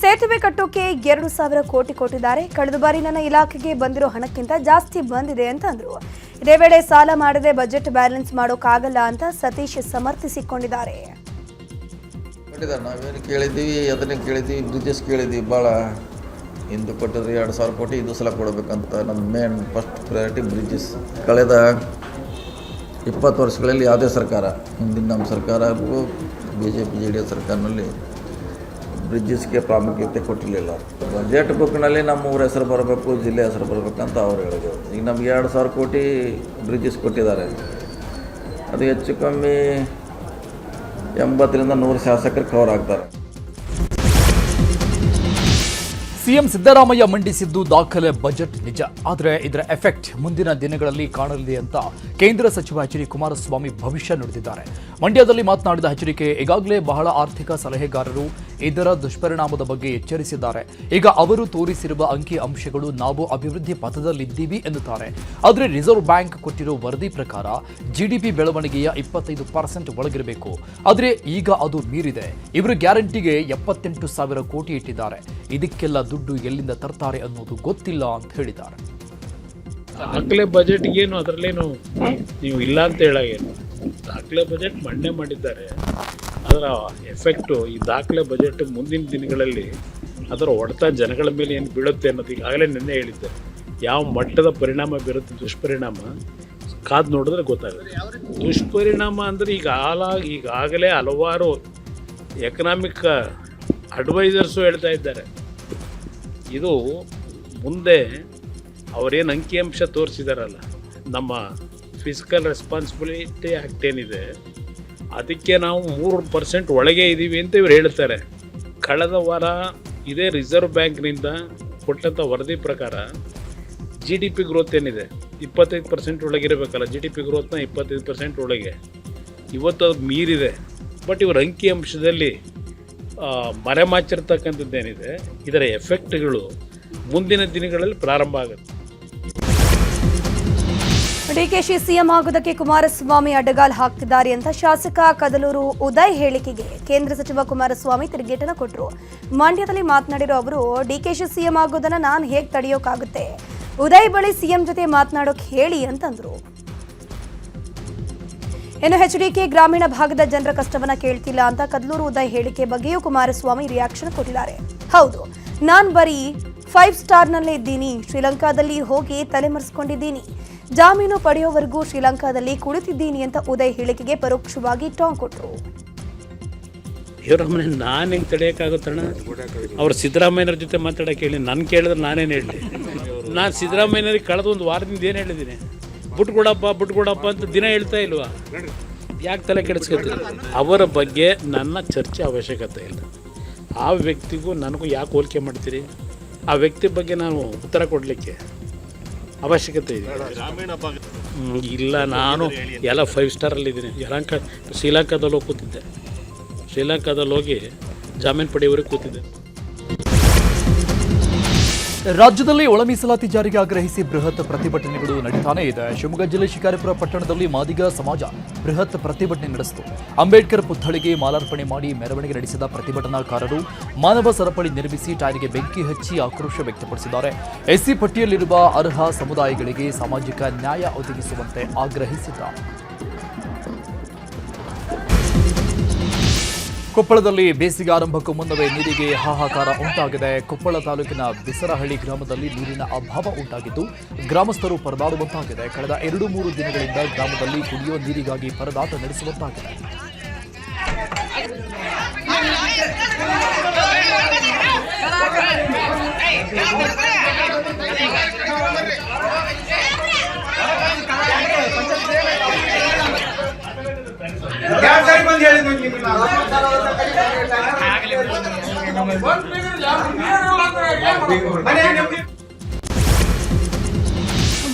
ಸೇತುವೆ ಕಟ್ಟೋಕೆ 2,000 ಕೋಟಿ ಕೊಟ್ಟಿದ್ದಾರೆ. ಕಳೆದ ಬಾರಿ ನನ್ನ ಇಲಾಖೆಗೆ ಬಂದಿರೋ ಹಣಕ್ಕಿಂತ ಜಾಸ್ತಿ ಬಂದಿದೆ ಅಂತ ಅಂದ್ರು. ಇದೇ ವೇಳೆ ಸಾಲ ಮಾಡದೆ ಬಜೆಟ್ ಬ್ಯಾಲೆನ್ಸ್ ಮಾಡೋಕ್ಕಾಗಲ್ಲ ಅಂತ ಸತೀಶ್ ಸಮರ್ಥಿಸಿಕೊಂಡಿದ್ದಾರೆ. ಕೊಟ್ಟಿದ್ದಾರೆ. ನಾವೇನು ಕೇಳಿದ್ದೀವಿ ಅದನ್ನೇ ಕೇಳಿದ್ದೀವಿ, ಬ್ರಿಡ್ಜಸ್ ಕೇಳಿದ್ದೀವಿ. ಭಾಳ ಹಿಂದೆ ಕೊಟ್ಟಿದ್ರೆ 2,000 ಕೋಟಿ ಇದು ಸಲ ಕೊಡಬೇಕಂತ ನಮ್ಮ ಮೇನ್ ಫಸ್ಟ್ ಪ್ರಯಾರಿಟಿ ಬ್ರಿಡ್ಜಸ್. ಕಳೆದ 20 ವರ್ಷಗಳಲ್ಲಿ ಯಾವುದೇ ಸರ್ಕಾರ, ಹಿಂದಿನ ನಮ್ಮ ಸರ್ಕಾರ BJP JDS ಸರ್ಕಾರದಲ್ಲಿ ಬ್ರಿಡ್ಜಸ್ಗೆ ಪ್ರಾಮುಖ್ಯತೆ ಕೊಟ್ಟಿರಲಿಲ್ಲ. ಬಜೆಟ್ ಬುಕ್ನಲ್ಲಿ ನಮ್ಮ ಊರ ಹೆಸರು ಬರಬೇಕು, ಜಿಲ್ಲೆ ಹೆಸರು ಬರಬೇಕಂತ ಅವ್ರು ಹೇಳಿದರು. ಈಗ ನಮ್ಗೆ 2,000 ಕೋಟಿ ಬ್ರಿಡ್ಜಸ್ ಕೊಟ್ಟಿದ್ದಾರೆ. ಅದು ಹೆಚ್ಚು ಕಮ್ಮಿ 80ರಿಂದ 100 ಶಾಸಕರು ಕವರ್ ಆಗ್ತಾರೆ. ಸಿಎಂ ಸಿದ್ದರಾಮಯ್ಯ ಮಂಡಿಸಿದ್ದು ದಾಖಲೆ ಬಜೆಟ್ ನಿಜ, ಆದರೆ ಇದರ ಎಫೆಕ್ಟ್ ಮುಂದಿನ ದಿನಗಳಲ್ಲಿ ಕಾಣಲಿದೆ ಅಂತ ಕೇಂದ್ರ ಸಚಿವ ಎಚ್ ಡಿ ಕುಮಾರಸ್ವಾಮಿ ಭವಿಷ್ಯ ನುಡಿದಿದ್ದಾರೆ. ಮಂಡ್ಯದಲ್ಲಿ ಮಾತನಾಡಿದ ಎಚ್ಚರಿಕೆ, ಈಗಾಗಲೇ ಬಹಳ ಆರ್ಥಿಕ ಸಲಹೆಗಾರರು ಇದರ ದುಷ್ಪರಿಣಾಮದ ಬಗ್ಗೆ ಎಚ್ಚರಿಸಿದ್ದಾರೆ. ಈಗ ಅವರು ತೋರಿಸಿರುವ ಅಂಕಿ ಅಂಶಗಳು ನಾವು ಅಭಿವೃದ್ಧಿ ಪಥದಲ್ಲಿದ್ದೀವಿ ಎನ್ನುತ್ತಾರೆ. ಆದರೆ ರಿಸರ್ವ್ ಬ್ಯಾಂಕ್ ಕೊಟ್ಟಿರೋ ವರದಿ ಪ್ರಕಾರ GDP ಬೆಳವಣಿಗೆಯ 25% ಒಳಗಿರಬೇಕು. ಆದರೆ ಈಗ ಅದು ಮೀರಿದೆ. ಇವರು ಗ್ಯಾರಂಟಿಗೆ 78,000 ಕೋಟಿ ಇಟ್ಟಿದ್ದಾರೆ. ಇದಕ್ಕೆಲ್ಲ ದುಡ್ಡು ಎಲ್ಲಿಂದ ತರ್ತಾರೆ ಅನ್ನೋದು ಗೊತ್ತಿಲ್ಲ ಅಂತ ಹೇಳಿದ್ದಾರೆ. ದಾಖಲೆ ಬಜೆಟ್ಗೇನು ಅದರಲ್ಲೇನು ನೀವು ಇಲ್ಲ ಅಂತ ಹೇಳಾಗೇನು, ದಾಖಲೆ ಬಜೆಟ್ ಮಂಡನೆ ಮಾಡಿದ್ದಾರೆ. ಅದರ ಎಫೆಕ್ಟು ಈ ದಾಖಲೆ ಬಜೆಟ್ ಮುಂದಿನ ದಿನಗಳಲ್ಲಿ ಅದರ ಹೊಡೆತ ಜನಗಳ ಮೇಲೆ ಏನು ಬೀಳುತ್ತೆ ಅನ್ನೋದು ಈಗಾಗಲೇ ನಿನ್ನೆ ಹೇಳಿದ್ದೆ. ಯಾವ ಮಟ್ಟದ ಪರಿಣಾಮ ಬೀರುತ್ತೆ, ದುಷ್ಪರಿಣಾಮ ಕಾದು ನೋಡಿದ್ರೆ ಗೊತ್ತಾಗುತ್ತೆ. ದುಷ್ಪರಿಣಾಮ ಅಂದರೆ ಈಗಾಗಲೇ ಹಲವಾರು ಎಕನಾಮಿಕ್ ಅಡ್ವೈಸರ್ಸು ಹೇಳ್ತಾ ಇದ್ದಾರೆ. ಇದು ಮುಂದೆ ಅವರೇನು ಅಂಕಿಅಂಶ ತೋರಿಸಿದಾರಲ್ಲ, ನಮ್ಮ ಫಿಸಿಕಲ್ ರೆಸ್ಪಾನ್ಸಿಬಿಲಿಟಿ ಆ್ಯಕ್ಟ್ ಏನಿದೆ ಅದಕ್ಕೆ ನಾವು 3% ಒಳಗೆ ಇದ್ದೀವಿ ಅಂತ ಇವ್ರು ಹೇಳ್ತಾರೆ. ಕಳೆದ ವಾರ ಇದೇ ರಿಸರ್ವ್ ಬ್ಯಾಂಕ್ನಿಂದ ಕೊಟ್ಟಂಥ ವರದಿ ಪ್ರಕಾರ GDP ಗ್ರೋತ್ ಏನಿದೆ 25% ಒಳಗಿರಬೇಕಲ್ಲ, GDP ಗ್ರೋತ್ನ 25% ಒಳಗೆ, ಇವತ್ತು ಅದು ಮೀರಿದೆ. ಬಟ್ ಇವ್ರ ಅಂಕಿಅಂಶದಲ್ಲಿ ಮರೆಮಾಚಿರ್ತಕ್ಕಂಥದ್ದೇನಿದೆ, ಇದರ ಎಫೆಕ್ಟ್ಗಳು ಮುಂದಿನ ದಿನಗಳಲ್ಲಿ ಪ್ರಾರಂಭ ಆಗುತ್ತೆ. ಡಿಕೆಶಿ ಸಿಎಂ ಆಗುವುದಕ್ಕೆ ಕುಮಾರಸ್ವಾಮಿ ಅಡ್ಡಗಾಲು ಹಾಕ್ತಿದ್ದಾರೆ ಅಂತ ಶಾಸಕ ಕದಲೂರು ಉದಯ್ ಹೇಳಿಕೆಗೆ ಕೇಂದ್ರ ಸಚಿವ ಕುಮಾರಸ್ವಾಮಿ ತಿರುಗೇಟನ್ನು ಕೊಟ್ಟರು. ಮಂಡ್ಯದಲ್ಲಿ ಮಾತನಾಡಿರೋ ಅವರು, ಡಿಕೆಶಿ ಸಿಎಂ ಆಗೋದನ್ನ ನಾನು ಹೇಗೆ ತಡೆಯೋಕ್ಕಾಗುತ್ತೆ, ಉದಯ್ ಬಳಿ ಸಿಎಂ ಜೊತೆ ಮಾತನಾಡೋಕೆ ಹೇಳಿ ಅಂತಂದ್ರು. ಇನ್ನು HDK ಗ್ರಾಮೀಣ ಭಾಗದ ಜನರ ಕಷ್ಟವನ್ನ ಕೇಳ್ತಿಲ್ಲ ಅಂತ ಕದಲೂರು ಉದಯ್ ಹೇಳಿಕೆ ಬಗ್ಗೆಯೂ ಕುಮಾರಸ್ವಾಮಿ ರಿಯಾಕ್ಷನ್ ಕೊಟ್ಟಿದ್ದಾರೆ. ಹೌದು, ನಾನು ಬರೀ 5 ಸ್ಟಾರ್ನಲ್ಲೇ ಇದ್ದೀನಿ, ಶ್ರೀಲಂಕಾದಲ್ಲಿ ಹೋಗಿ ತಲೆಮರೆಸ್ಕೊಂಡಿದ್ದೀನಿ, ಜಾಮೀನು ಪಡೆಯೋವರೆಗೂ ಶ್ರೀಲಂಕಾದಲ್ಲಿ ಕುಳಿತಿದ್ದೀನಿ ಅಂತ ಉದಯ್ ಹೇಳಿಕೆಗೆ ಪರೋಕ್ಷವಾಗಿ ಟಾಂಗ್ ಕೊಟ್ಟರು. ಇವರಮ್ಮನೆ ನಾನು ಹೆಂಗೆ ತಡೆಯೋಕ್ಕಾಗುತ್ತಣ್ಣ? ಅವ್ರು ಸಿದ್ದರಾಮಯ್ಯವ್ರ ಜೊತೆ ಮಾತಾಡೋಕೆ ಹೇಳಿ, ನಾನು ಕೇಳಿದ್ರೆ ನಾನೇನು ಹೇಳಿ? ನಾನು ಸಿದ್ದರಾಮಯ್ಯವ್ರಿಗೆ ಕಳೆದ ಒಂದು ವಾರದಿಂದ ಏನು ಹೇಳಿದ್ದೀನಿ, ಬಿಟ್ಕೊಡಪ್ಪ ಅಂತ ದಿನ ಹೇಳ್ತಾ ಇಲ್ವಾ? ಯಾಕೆ ತಲೆ ಕೆಡಿಸ್ಕೊತೀರಿ? ಅವರ ಬಗ್ಗೆ ನನ್ನ ಚರ್ಚೆ ಅವಶ್ಯಕತೆ ಇಲ್ಲ. ಆ ವ್ಯಕ್ತಿಗೂ ನನಗೂ ಯಾಕೆ ಹೋಲಿಕೆ ಮಾಡ್ತೀರಿ? ಆ ವ್ಯಕ್ತಿ ಬಗ್ಗೆ ನಾನು ಉತ್ತರ ಕೊಡಲಿಕ್ಕೆ ಅವಶ್ಯಕತೆ ಇದೆ ಇಲ್ಲ. ನಾನು ಎಲ್ಲ 5 ಸ್ಟಾರಲ್ಲಿದ್ದೀನಿ. ಶ್ರೀಲಂಕಾದಲ್ಲಿ ಹೋಗಿ ಕೂತಿದ್ದೆ, ಶ್ರೀಲಂಕಾದಲ್ಲಿ ಹೋಗಿ ಜಾಮೀನು ಪಡೆಯುವವರೆಗೆ ಕೂತಿದ್ದೆ. ರಾಜ್ಯದಲ್ಲಿ ಒಳ ಮೀಸಲಾತಿ ಜಾರಿಗೆ ಆಗ್ರಹಿಸಿ ಬೃಹತ್ ಪ್ರತಿಭಟನೆಗಳು ನಡೀತಾನೇ ಇದೆ. ಶಿವಮೊಗ್ಗ ಜಿಲ್ಲೆ ಶಿಕಾರಿಪುರ ಪಟ್ಟಣದಲ್ಲಿ ಮಾದಿಗ ಸಮಾಜ ಬೃಹತ್ ಪ್ರತಿಭಟನೆ ನಡೆಸಿತು. ಅಂಬೇಡ್ಕರ್ ಪುತ್ಥಳಿಗೆ ಮಾಲಾರ್ಪಣೆ ಮಾಡಿ ಮೆರವಣಿಗೆ ನಡೆಸಿದ ಪ್ರತಿಭಟನಾಕಾರರು ಮಾನವ ಸರಪಳಿ ನಿರ್ಮಿಸಿ ಟೈರ್ಗೆ ಬೆಂಕಿ ಹಚ್ಚಿ ಆಕ್ರೋಶ ವ್ಯಕ್ತಪಡಿಸಿದ್ದಾರೆ. ಎಸ್ಸಿ ಪಟ್ಟಿಯಲ್ಲಿರುವ ಅರ್ಹ ಸಮುದಾಯಗಳಿಗೆ ಸಾಮಾಜಿಕ ನ್ಯಾಯ ಒದಗಿಸುವಂತೆ ಆಗ್ರಹಿಸಿದ್ದಾರೆ. ಕೊಪ್ಪಳದಲ್ಲಿ ಬೇಸಿಗೆ ಆರಂಭಕ್ಕೂ ಮುನ್ನವೇ ನೀರಿಗೆ ಹಾಹಾಕಾರ ಉಂಟಾಗಿದೆ. ಕೊಪ್ಪಳ ತಾಲೂಕಿನ ಬಿಸರಹಳ್ಳಿ ಗ್ರಾಮದಲ್ಲಿ ನೀರಿನ ಅಭಾವ ಉಂಟಾಗಿದ್ದು ಗ್ರಾಮಸ್ಥರು ಪರದಾಡುವಂತಾಗಿದೆ. ಕಳೆದ 2-3 ದಿನಗಳಿಂದ ಗ್ರಾಮದಲ್ಲಿ ಕುಡಿಯುವ ನೀರಿಗಾಗಿ ಪರದಾಟ ನಡೆಸುವಂತಾಗಿದೆ.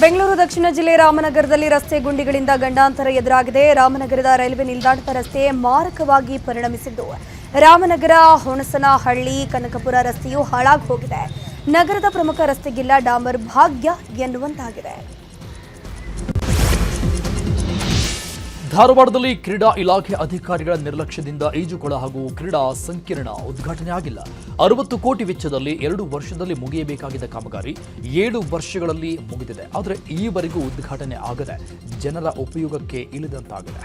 ಬೆಂಗಳೂರು ದಕ್ಷಿಣ ಜಿಲ್ಲೆ ರಾಮನಗರದಲ್ಲಿ ರಸ್ತೆ ಗುಂಡಿಗಳಿಂದ ಗಂಡಾಂತರ ಎದುರಾಗಿದೆ. ರಾಮನಗರದ ರೈಲ್ವೆ ನಿಲ್ದಾಣದ ರಸ್ತೆ ಮಾರಕವಾಗಿ ಪರಿಣಮಿಸಿದ್ದು ರಾಮನಗರ ಹುಣಸನಹಳ್ಳಿ ಕನಕಪುರ ರಸ್ತೆಯು ಹಾಳಾಗಿ ಹೋಗಿದೆ. ನಗರದ ಪ್ರಮುಖ ರಸ್ತೆಗಿಲ್ಲ ಡಾಂಬರ್ ಭಾಗ್ಯ ಎನ್ನುವಂತಾಗಿದೆ. ಧಾರವಾಡದಲ್ಲಿ ಕ್ರೀಡಾ ಇಲಾಖೆ ಅಧಿಕಾರಿಗಳ ನಿರ್ಲಕ್ಷ್ಯದಿಂದ ಈಜುಕೊಳ ಹಾಗೂ ಕ್ರೀಡಾ ಸಂಕೀರ್ಣ ಉದ್ಘಾಟನೆ ಆಗಿಲ್ಲ. 60 ಕೋಟಿ ವೆಚ್ಚದಲ್ಲಿ 2 ವರ್ಷದಲ್ಲಿ ಮುಗಿಯಬೇಕಾಗಿದ್ದ ಕಾಮಗಾರಿ 7 ವರ್ಷಗಳಲ್ಲಿ ಮುಗಿದಿದೆ. ಆದರೆ ಈವರೆಗೂ ಉದ್ಘಾಟನೆ ಆಗದೆ ಜನರ ಉಪಯೋಗಕ್ಕೆ ಇಳಿದಂತಾಗಿದೆ.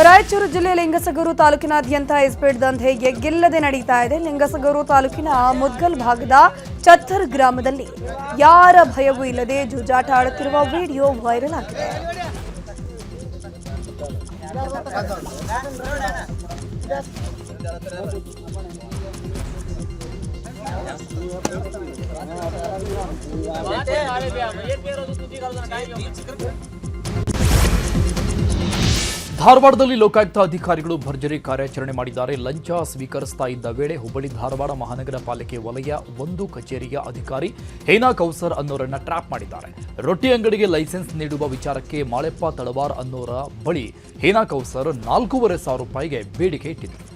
ರಾಯಚೂರು ಜಿಲ್ಲೆಯ ಲಿಂಗಸಗೂರು ತಾಲೂಕಿನಾದ್ಯಂತ ಇಸ್ಪೀಟ್ ದಂಧೆ ಎಗ್ಗಿಲ್ಲದೆ ನಡೀತಾ ಇದೆ. ಲಿಂಗಸಗೂರು ತಾಲೂಕಿನ ಮುದ್ಗಲ್ ಭಾಗದ ಚತ್ತರ್ ಗ್ರಾಮದಲ್ಲಿ ಯಾರ ಭಯವೂ ಇಲ್ಲದೆ ಜೂಜಾಟ ಆಡುತ್ತಿರುವ ವಿಡಿಯೋ ವೈರಲ್ ಆಗಿದೆ. ಧಾರವಾಡದಲ್ಲಿ ಲೋಕಾಯುಕ್ತ ಅಧಿಕಾರಿಗಳು ಭರ್ಜರಿ ಕಾರ್ಯಾಚರಣೆ ಮಾಡಿದ್ದಾರೆ. ಲಂಚ ಸ್ವೀಕರಿಸ್ತಾ ಇದ್ದ ವೇಳೆ ಹುಬ್ಬಳ್ಳಿ ಧಾರವಾಡ ಮಹಾನಗರ ಪಾಲಿಕೆ ವಲಯ 1 ಕಚೇರಿಯ ಅಧಿಕಾರಿ ಹೇನಾ ಕೌಸರ್ ಅನ್ನೋರನ್ನ ಟ್ರ್ಯಾಪ್ ಮಾಡಿದ್ದಾರೆ. ರೊಟ್ಟಿ ಅಂಗಡಿಗೆ ಲೈಸೆನ್ಸ್ ನೀಡುವ ವಿಚಾರಕ್ಕೆ ಮಾಳೆಪ್ಪ ತಳವಾರ್ ಅನ್ನೋರ ಬಳಿ ಹೇನಾ ಕೌಸರ್ 4,500 ರೂಪಾಯಿಗೆ ಬೇಡಿಕೆ ಇಟ್ಟಿದ್ದರು.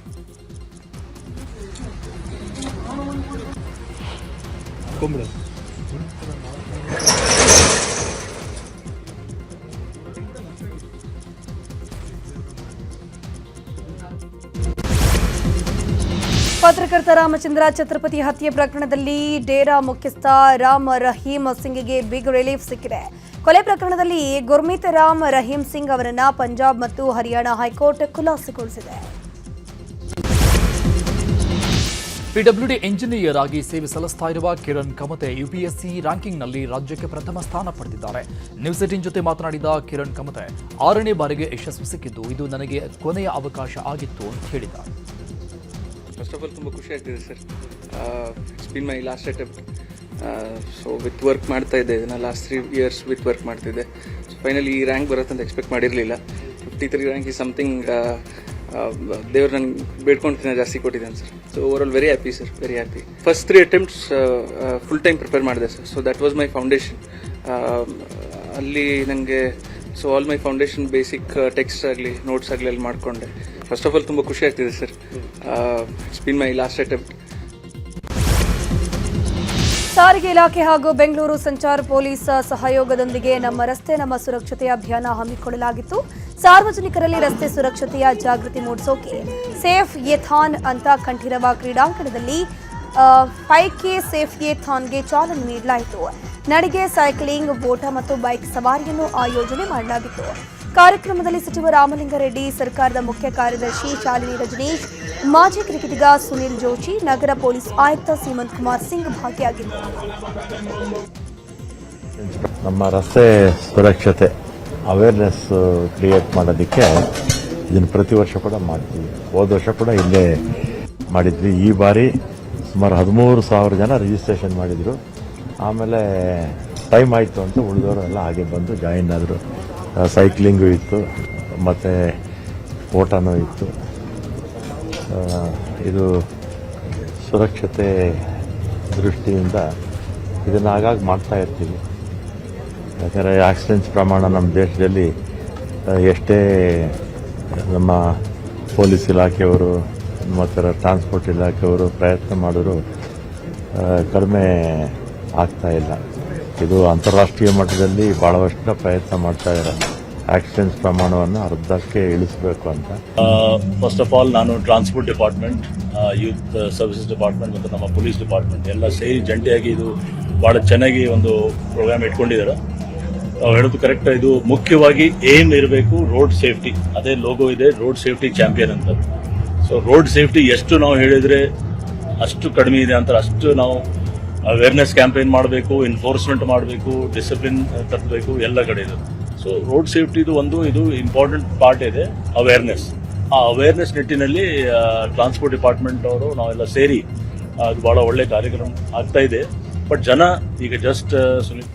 ಪತ್ರಕರ್ತ ರಾಮಚಂದ್ರ ಛತ್ರಪತಿ ಹತ್ಯೆ ಪ್ರಕರಣದಲ್ಲಿ ಡೇರಾ ಮುಖ್ಯಸ್ಥ ರಾಮ್ ರಹೀಂ ಸಿಂಗ್ಗೆ ಬಿಗ್ ರಿಲೀಫ್ ಸಿಕ್ಕಿದೆ. ಕೊಲೆ ಪ್ರಕರಣದಲ್ಲಿ ಗುರ್ಮೀತ್ ರಾಮ್ ರಹೀಂ ಸಿಂಗ್ ಅವರನ್ನ ಪಂಜಾಬ್ ಮತ್ತು ಹರಿಯಾಣ ಹೈಕೋರ್ಟ್ ಖುಲಾಸೆಗೊಳಿಸಿದೆ. ಪಿಡಬ್ಲ್ಯೂಡಿ ಎಂಜಿನಿಯರ್ ಆಗಿ ಸೇವೆ ಸಲ್ಲಿಸ್ತಾ ಇರುವ ಕಿರಣ್ ಕಮತೆ ಯುಪಿಎಸ್ಸಿ ರ್ಯಾಂಕಿಂಗ್ನಲ್ಲಿ ರಾಜ್ಯಕ್ಕೆ ಪ್ರಥಮ ಸ್ಥಾನ ಪಡೆದಿದ್ದಾರೆ. ನ್ಯೂಸ್ 18 ಜೊತೆ ಮಾತನಾಡಿದ ಕಿರಣ್ ಕಮತೆ 6ನೇ ಬಾರಿಗೆ ಯಶಸ್ಸು ಸಿಕ್ಕಿದ್ದು ಇದು ನನಗೆ ಕೊನೆಯ ಅವಕಾಶ ಆಗಿತ್ತು ಅಂತ ಹೇಳಿದ್ದಾರೆ. ಫಸ್ಟ್ ಆಫ್ ಆಲ್ ತುಂಬ ಖುಷಿ ಆಗ್ತಿದೆ sir. It's been my last attempt. So with work ಮಾಡ್ತಾ ಇದ್ದೆ, ಇದನ್ನು ಲಾಸ್ಟ್ 3 years ವಿತ್ ವರ್ಕ್ ಮಾಡ್ತಿದ್ದೆ. ಸೊ ಫೈನಲಿ ಈ ರ್ಯಾಂಕ್ ಬರುತ್ತೆ ಅಂತ ಎಕ್ಸ್ಪೆಕ್ಟ್ ಮಾಡಿರಲಿಲ್ಲ. 53 ರ್ಯಾಂಕ್ ಈಸ್ ಸಮಥಿಂಗ್ ದೇವ್ರು ನನಗೆ ಬೇಡ್ಕೊಂಡ್ತಿನ ಜಾಸ್ತಿ ಕೊಟ್ಟಿದ್ದಾನೆ sir. So over all very happy sir, very happy. First 3 attempts full time prepare ಮಾಡಿದೆ sir. So that was my foundation. ಅಲ್ಲಿ ನನಗೆ so all my foundation basic text ಆಗಲಿ ನೋಟ್ಸ್ ಆಗಲಿ ಅಲ್ಲಿ ಮಾಡಿಕೊಂಡೆ. ಫಸ್ಟ್ ಆಫ್ ಆಲ್ ತುಂಬ ಖುಷಿ ಆಗ್ತಿದೆ sir. It's been my last attempt. ಸಾರಿಗೆ ಇಲಾಖೆ ಹಾಗೂ ಬೆಂಗಳೂರು ಸಂಚಾರ ಪೊಲೀಸ್ ಸಹಯೋಗದೊಂದಿಗೆ ನಮ್ಮ ರಸ್ತೆ ನಮ್ಮ ಸುರಕ್ಷತೆ ಅಭಿಯಾನ ಹಮ್ಮಿಕೊಳ್ಳಲಾಗಿತ್ತು. ಸಾರ್ವಜನಿಕರಲ್ಲಿ ರಸ್ತೆ ಸುರಕ್ಷತೆಯ ಜಾಗೃತಿ ಮೂಡಿಸೋಕೆ ಸೇಫ್ ಯಥಾನ್ ಅಂತ ಕಂಠೀರವ ಕ್ರೀಡಾಂಗಣದಲ್ಲಿ 5K ಸೇಫ್ ಯಥಾನ್ಗೆ ಚಾಲನೆ ನೀಡಲಾಯಿತು. ನಡಿಗೆ, ಸೈಕ್ಲಿಂಗ್, ಓಟ ಮತ್ತು ಬೈಕ್ ಸವಾರಿಯನ್ನು ಆಯೋಜನೆ ಮಾಡಲಾಗಿತ್ತು. ಕಾರ್ಯಕ್ರಮದಲ್ಲಿ ಸಚಿವ ರಾಮಲಿಂಗಾರೆಡ್ಡಿ, ಸರ್ಕಾರದ ಮುಖ್ಯ ಕಾರ್ಯದರ್ಶಿ ಶಾಲಿನಿ ರಜನೀಶ್, ಮಾಜಿ ಕ್ರಿಕೆಟಿಗ ಸುನಿಲ್ ಜೋಶಿ, ನಗರ ಪೊಲೀಸ್ ಆಯುಕ್ತ ಸೀಮಂತ್ ಕುಮಾರ್ ಸಿಂಗ್ ಭಾಗಿಯಾಗಿದ್ದರು. ನಮ್ಮ ರಸ್ತೆ ಸುರಕ್ಷತೆ ಅವೇರ್ನೆಸ್ ಕ್ರಿಯೇಟ್ ಮಾಡೋದಕ್ಕೆ ಇದನ್ನು ಪ್ರತಿ ವರ್ಷ ಕೂಡ ಮಾಡ್ತೀವಿ. ಹೋದ ವರ್ಷ ಕೂಡ ಇಲ್ಲೇ ಮಾಡಿದ್ವಿ. ಈ ಬಾರಿ ಸುಮಾರು 13,000 ಜನ ರಿಜಿಸ್ಟ್ರೇಷನ್ ಮಾಡಿದರು. ಆಮೇಲೆ ಟೈಮ್ ಆಯಿತು ಅಂತ ಉಳಿದವರೆಲ್ಲ ಹಾಗೆ ಬಂದು ಜಾಯಿನ್ ಆದರು. ಸೈಕ್ಲಿಂಗು ಇತ್ತು ಮತ್ತು ಓಟನೂ ಇತ್ತು. ಇದು ಸುರಕ್ಷತೆ ದೃಷ್ಟಿಯಿಂದ ಇದನ್ನು ಆಗಾಗ ಮಾಡ್ತಾ ಇರ್ತೀವಿ. ಯಾಕಂದರೆ ಆಕ್ಸಿಡೆಂಟ್ಸ್ ಪ್ರಮಾಣ ನಮ್ಮ ದೇಶದಲ್ಲಿ ಎಷ್ಟೇ ನಮ್ಮ ಪೊಲೀಸ್ ಇಲಾಖೆಯವರು ಮತ್ತು ಟ್ರಾನ್ಸ್ಪೋರ್ಟ್ ಇಲಾಖೆಯವರು ಪ್ರಯತ್ನ ಮಾಡಿದ್ರು ಕಡಿಮೆ ಆಗ್ತಾ ಇಲ್ಲ. ಇದು ಅಂತಾರಾಷ್ಟ್ರೀಯ ಮಟ್ಟದಲ್ಲಿ ಭಾಳಷ್ಟು ಪ್ರಯತ್ನ ಮಾಡ್ತಾ ಇದ್ದಾರೆ ಆಕ್ಸಿಡೆಂಟ್ಸ್ ಪ್ರಮಾಣವನ್ನು ಅರ್ಧಕ್ಕೆ ಇಳಿಸಬೇಕು ಅಂತ. ಫಸ್ಟ್ ಆಫ್ ಆಲ್ ನಾನು transport department, youth services department ಮತ್ತು ನಮ್ಮ ಪೊಲೀಸ್ ಡಿಪಾರ್ಟ್ಮೆಂಟ್ ಎಲ್ಲ ಸೇರಿ ಜಂಟಿಯಾಗಿ ಇದು ಭಾಳ ಚೆನ್ನಾಗಿ ಒಂದು ಪ್ರೋಗ್ರಾಮ್ ಇಟ್ಕೊಂಡಿದ್ದಾರೆ. ನಾವು ಹೇಳೋದು ಕರೆಕ್ಟ್. ಇದು ಮುಖ್ಯವಾಗಿ ಏನ್ ಇರಬೇಕು, ರೋಡ್ ಸೇಫ್ಟಿ. ಅದೇ ಲೋಗೋ ಇದೆ, ರೋಡ್ ಸೇಫ್ಟಿ ಚಾಂಪಿಯನ್ ಅಂತ. ಸೊ ರೋಡ್ ಸೇಫ್ಟಿ ಎಷ್ಟು ನಾವು ಹೇಳಿದ್ರೆ ಅಷ್ಟು ಕಡಿಮೆ ಇದೆ ಅಂತ, ಅಷ್ಟು ನಾವು ಅವೇರ್ನೆಸ್ ಕ್ಯಾಂಪೇನ್ ಮಾಡಬೇಕು, ಎನ್ಫೋರ್ಸ್ಮೆಂಟ್ ಮಾಡಬೇಕು, ಡಿಸಿಪ್ಲಿನ್ ತರಬೇಕು ಎಲ್ಲ ಕಡೆ ಇದು. ಸೊ ರೋಡ್ ಸೇಫ್ಟಿದು ಇದು ಇಂಪಾರ್ಟೆಂಟ್ ಪಾರ್ಟ್ ಇದೆ, ಅವೇರ್ನೆಸ್. ಆ ಅವೇರ್ನೆಸ್ ನಿಟ್ಟಿನಲ್ಲಿ ಟ್ರಾನ್ಸ್ಪೋರ್ಟ್ ಡಿಪಾರ್ಟ್ಮೆಂಟ್ ಅವರು ನಾವೆಲ್ಲ ಸೇರಿ ಅದು ಬಹಳ ಒಳ್ಳೆ ಕಾರ್ಯಕ್ರಮ ಆಗ್ತಾ ಇದೆ. ಬಟ್ ಜನ ಈಗ ಜಸ್ಟ್ ಸುನಿಲ್